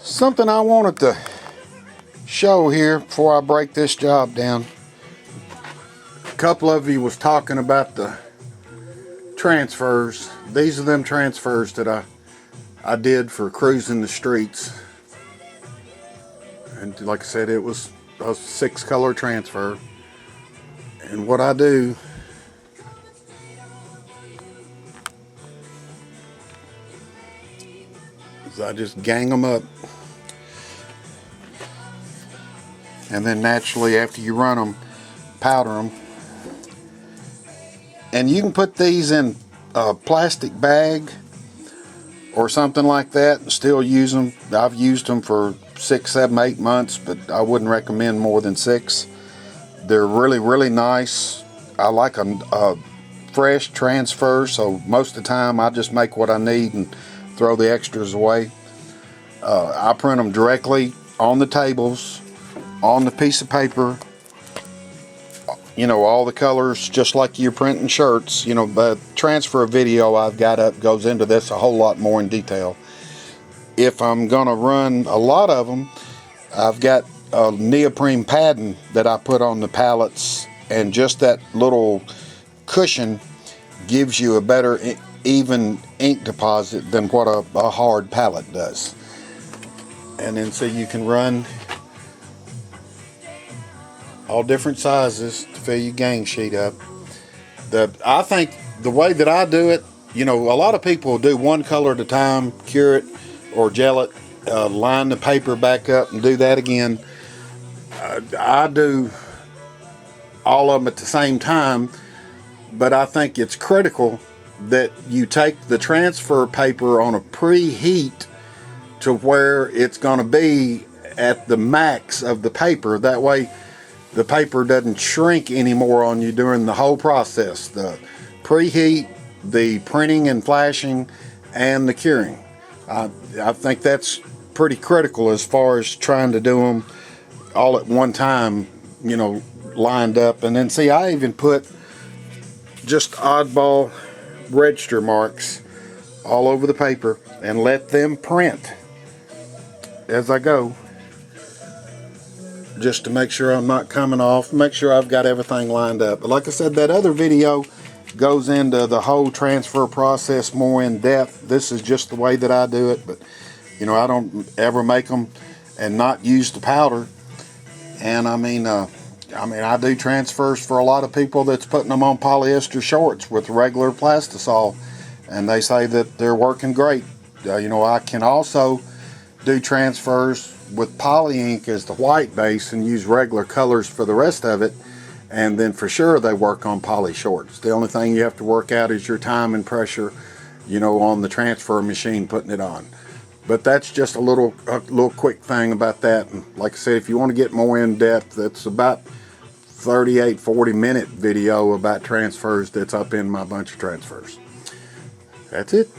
Something I wanted to show here before I break this job down. A couple of you was talking about the transfers. These are them transfers that I did for cruising the streets. And like I said, it was a 6-color transfer. And what I do is I just gang them up. And then naturally, after you run them, powder them. And you can put these in a plastic bag or something like that and still use them. I've used them for 6, 7, 8 months, but I wouldn't recommend more than 6. They're really, really nice. I like a fresh transfer, so most of the time I just make what I need and throw the extras away. I print them directly on the tables, on the piece of paper, you know, all the colors, just like you're printing shirts. You know, the transfer video I've got up goes into this a whole lot more in detail. If I'm gonna run a lot of them, I've got a neoprene padding that I put on the pallets, and just that little cushion gives you a better even ink deposit than what a hard pallet does. And then so you can run all different sizes to fill your gang sheet up. I think the way that I do it, you know, a lot of people do one color at a time, cure it or gel it, line the paper back up and do that again. I do all of them at the same time, but I think it's critical that you take the transfer paper on a preheat to where it's going to be at the max of the paper. That way the paper doesn't shrink anymore on you during the whole process. The preheat, the printing and flashing, and the curing. I think that's pretty critical as far as trying to do them all at one time, you know, lined up. And then see, I even put just oddball register marks all over the paper and let them print as I go, just to make sure I'm not coming off, make sure I've got everything lined up. But like I said, that other video goes into the whole transfer process more in depth. This is just the way that I do it, but you know, I don't ever make them and not use the powder. And I mean I do transfers for a lot of people that's putting them on polyester shorts with regular plastisol, and they say that they're working great. You know, I can also do transfers with poly ink as the white base and use regular colors for the rest of it, and then for sure they work on poly shorts. The only thing you have to work out is your time and pressure, you know, on the transfer machine putting it on. But that's just a little quick thing about that. And like I said, if you want to get more in depth, that's about 38-40 minute video about transfers that's up in my bunch of transfers. That's it.